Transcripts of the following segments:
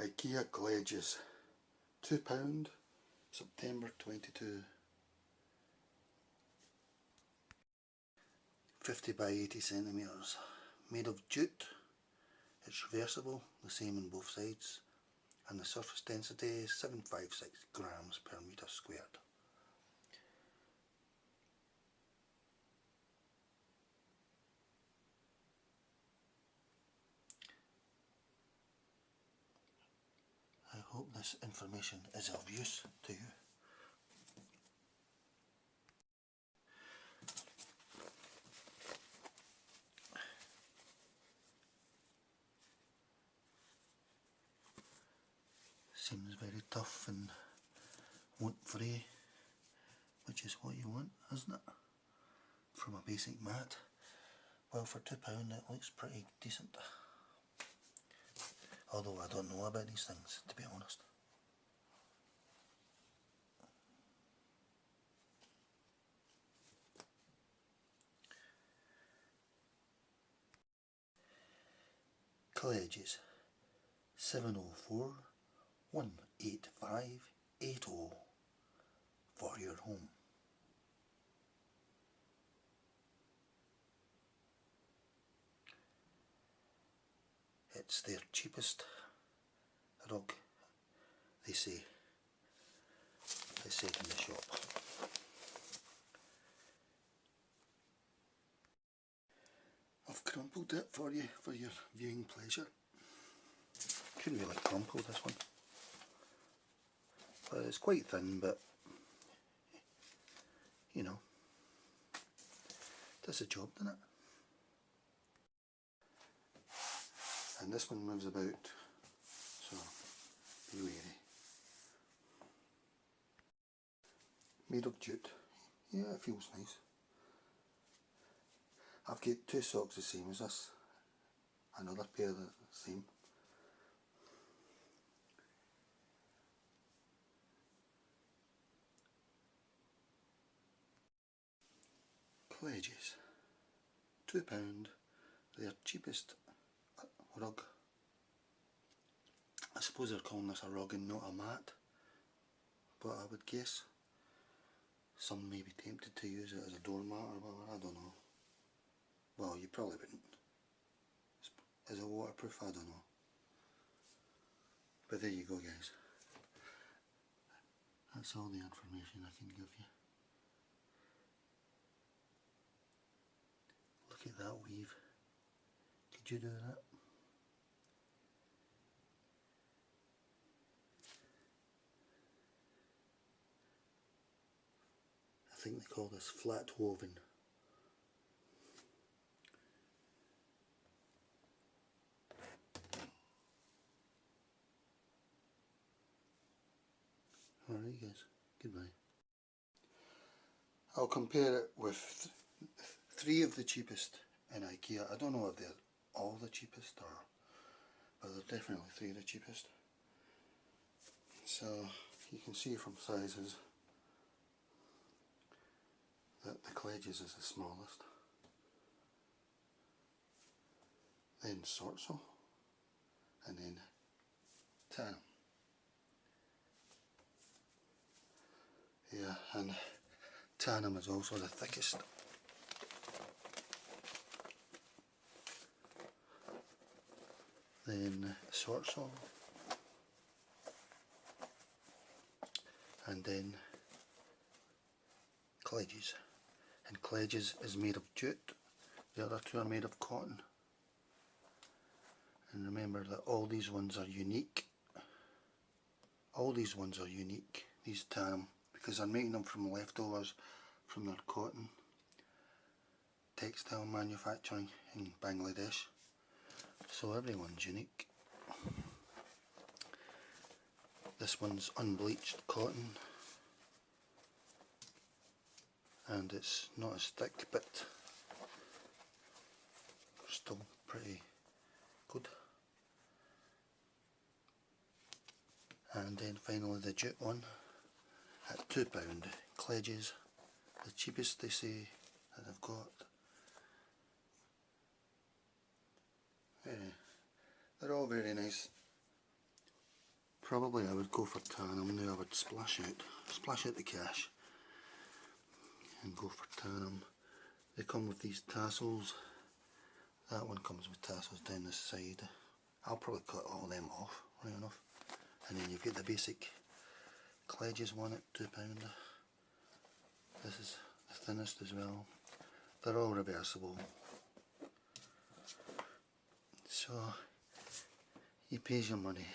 IKEA Klejs, £2, September 22. 50 by 80 centimetres, made of jute. It's reversible, the same on both sides, and the surface density is 756 grams per metre squared. I hope this information is of use to you. Seems very tough and won't fray, which is what you want, isn't it? From a basic mat. Well, for £2 it looks pretty decent. Although I don't know about these things, to be honest. Klejs 704 18580 for your home. It's their cheapest rug, they say in the shop. I've crumpled it for you for your viewing pleasure. Couldn't really crumple this one, but it's quite thin, but you know, does the job, doesn't it? And this one moves about, so be wary. Made of jute. Yeah, it feels nice. I've got two socks the same as this, another pair the same. Klejs, £2, their cheapest rug. I suppose they're calling this a rug and not a mat, but I would guess some may be tempted to use it as a doormat or whatever, I don't know. Well, you probably wouldn't. Is it waterproof? I don't know. But there you go, guys. That's all the information I can give you. Look at that weave. Could you do that? I think they call this flat woven. Alright guys, goodbye. I'll compare it with three of the cheapest in IKEA. I don't know if they're all the cheapest, but they're definitely three of the cheapest. So you can see from sizes that the Klejs is the smallest. Then Sortso, and then Tanum. Yeah, and Tanum is also the thickest. Then Sortso, and then Klejs. And Klejs is made of jute, the other two are made of cotton. And remember that all these ones are unique. All these ones are unique, these Tanum, because they're making them from leftovers from their cotton textile manufacturing in Bangladesh. So everyone's unique. This one's unbleached cotton, and it's not as thick, but still pretty good. And then finally the jute one at £2. Klejs, the cheapest they say that I've got. They're all very nice. Probably I would go for Tanum now. I would splash out the cash and go for Tanum. They come with these tassels. That one comes with tassels down the side. I'll probably cut all them off, right enough. And then you've got the basic Klejs one at £2. This is the thinnest as well. They're all reversible. So you pay your money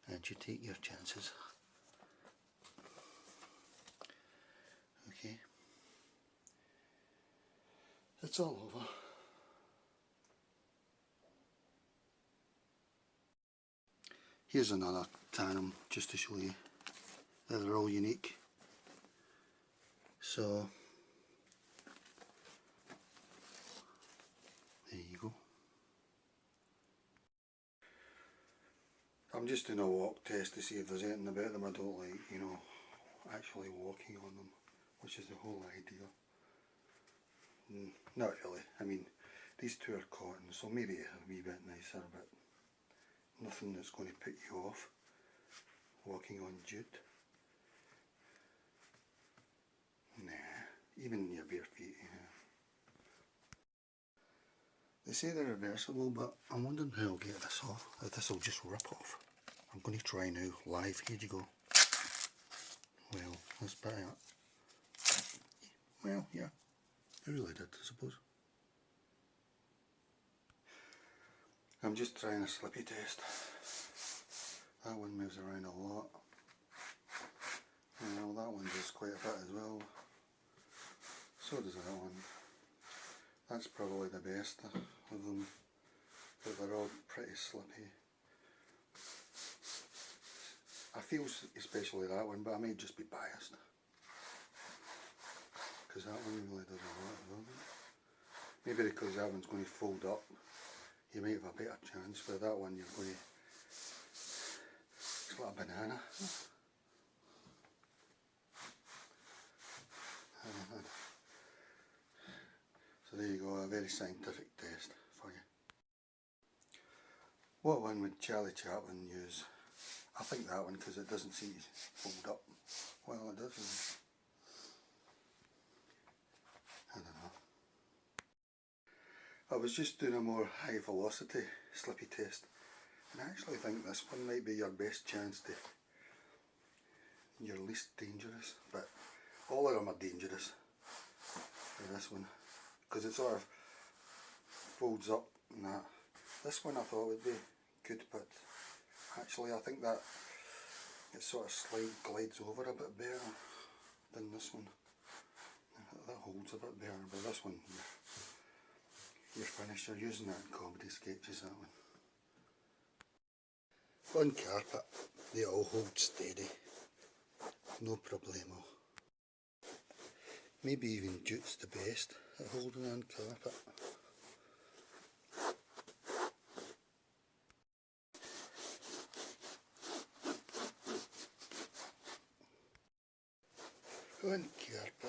and you take your chances. Okay. It's all over. Here's another Tanum just to show you that they're all unique. So there you go. I'm just doing a walk test to see if there's anything about them I don't like, you know, actually walking on them, which is the whole idea. Not really. I mean, these two are cotton, so maybe a wee bit nicer, but nothing that's going to put you off walking on jute. Nah, even your bare feet, yeah. They say they're reversible, but I'm wondering how I'll get this off, if this will just rip off. I'm going to try now, live. Here you go. Well, that's better. Well, yeah, I really did, I suppose. I'm just trying a slippy test. That one moves around a lot. Well, that one does quite a bit as well. So does that one. That's probably the best of them, but they're all pretty slippy. I feel especially that one, but I may just be biased, because that one really does a lot of it. Maybe because that one's going to fold up, you might have a better chance. For that one you're going to, it's like a banana. So there you go, a very scientific test for you. What one would Charlie Chaplin use? I think that one, because it doesn't seem to fold up. Well, it does. I don't know. I was just doing a more high velocity slippy test, and I actually think this one might be your best chance to, your least dangerous, but all of them are dangerous for this one, because it sort of folds up and that. This one I thought would be good, but actually I think that it sort of glides over a bit better than this one. That holds a bit better, but this one, you're finished. You're using that in comedy sketches, that one. On carpet, they all hold steady, no problemo. Maybe even jute's the best at holding on carpet. On carpet.